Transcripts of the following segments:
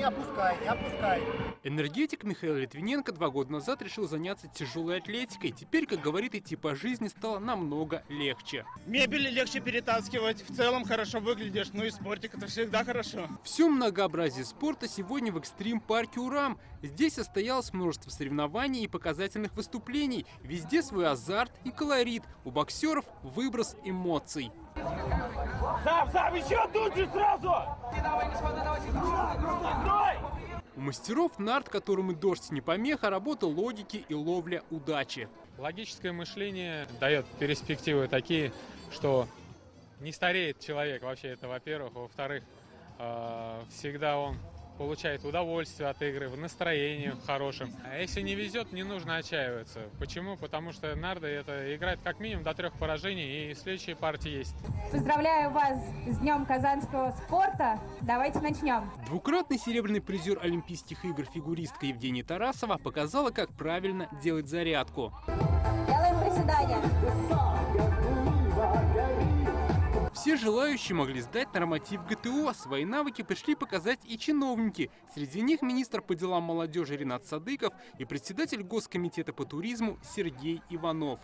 не опускай, не опускай. Энергетик Михаил Литвиненко 2 года назад решил заняться тяжелой атлетикой. Теперь, как говорит, идти по жизни стало намного легче. Мебель легче перетаскивать, в целом хорошо выглядишь, ну и спортик это всегда хорошо. Все многообразие спорта сегодня в экстрим-парке «Урам». Здесь состоялось множество соревнований и показательных выступлений. Везде свой азарт и колорит. У боксеров выброс эмоций. Сам, еще тут же сразу! У мастеров нарт, которым и дождь не помеха, работа логики и ловля удачи. Логическое мышление дает перспективы такие, что не стареет человек вообще, это во-первых. Во-вторых, всегда он получает удовольствие от игры, в настроении хорошем. А если не везет, не нужно отчаиваться. Почему? Потому что нарды это играет как минимум до 3 поражений, и следующие партии есть. Поздравляю вас с Днем казанского спорта. Давайте начнем. Двукратный серебряный призер Олимпийских игр фигуристка Евгения Тарасова показала, как правильно делать зарядку. Делаем приседания. Все желающие могли сдать норматив ГТО. Свои навыки пришли показать и чиновники. Среди них министр по делам молодежи Ринат Садыков и председатель Госкомитета по туризму Сергей Иванов.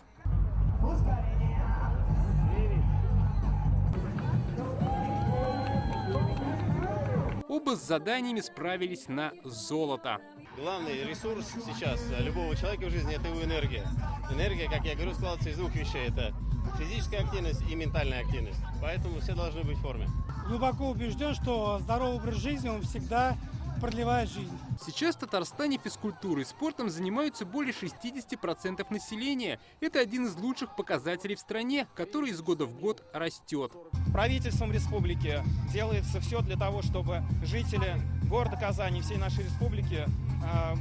Оба с заданиями справились на золото. Главный ресурс сейчас любого человека в жизни – это его энергия. Энергия, как я говорю, складывается из 2 вещей. Это физическая активность и ментальная активность. Поэтому все должны быть в форме. Глубоко убежден, что здоровый образ жизни, он всегда продлевает жизнь. Сейчас в Татарстане физкультурой и спортом занимаются более 60% населения. Это один из лучших показателей в стране, который из года в год растет. Правительством республики делается все для того, чтобы жители города Казани, всей нашей республики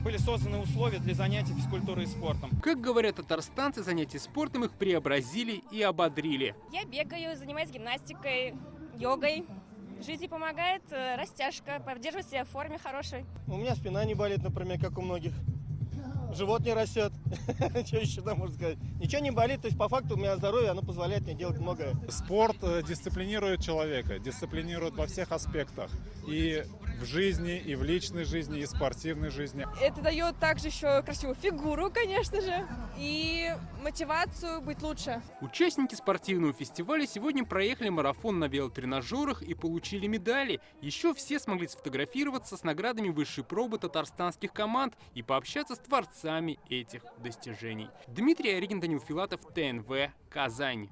были созданы условия для занятий физкультурой и спортом. Как говорят татарстанцы, занятия спортом их преобразили и ободрили. Я бегаю, занимаюсь гимнастикой, йогой. В жизни помогает растяжка, поддерживать себя в форме хорошей. У меня спина не болит, например, как у многих. Живот не растет. Что еще там можно сказать? Ничего не болит, то есть по факту у меня здоровье, оно позволяет мне делать многое. Спорт дисциплинирует человека, дисциплинирует во всех аспектах. И в жизни, и в личной жизни, и в спортивной жизни. Это дает также еще красивую фигуру, конечно же, и мотивацию быть лучше. Участники спортивного фестиваля сегодня проехали марафон на велотренажерах и получили медали. Еще все смогли сфотографироваться с наградами высшей пробы татарстанских команд и пообщаться с творцами этих достижений. Дмитрий Оригин, Данил Филатов, ТНВ, Казань.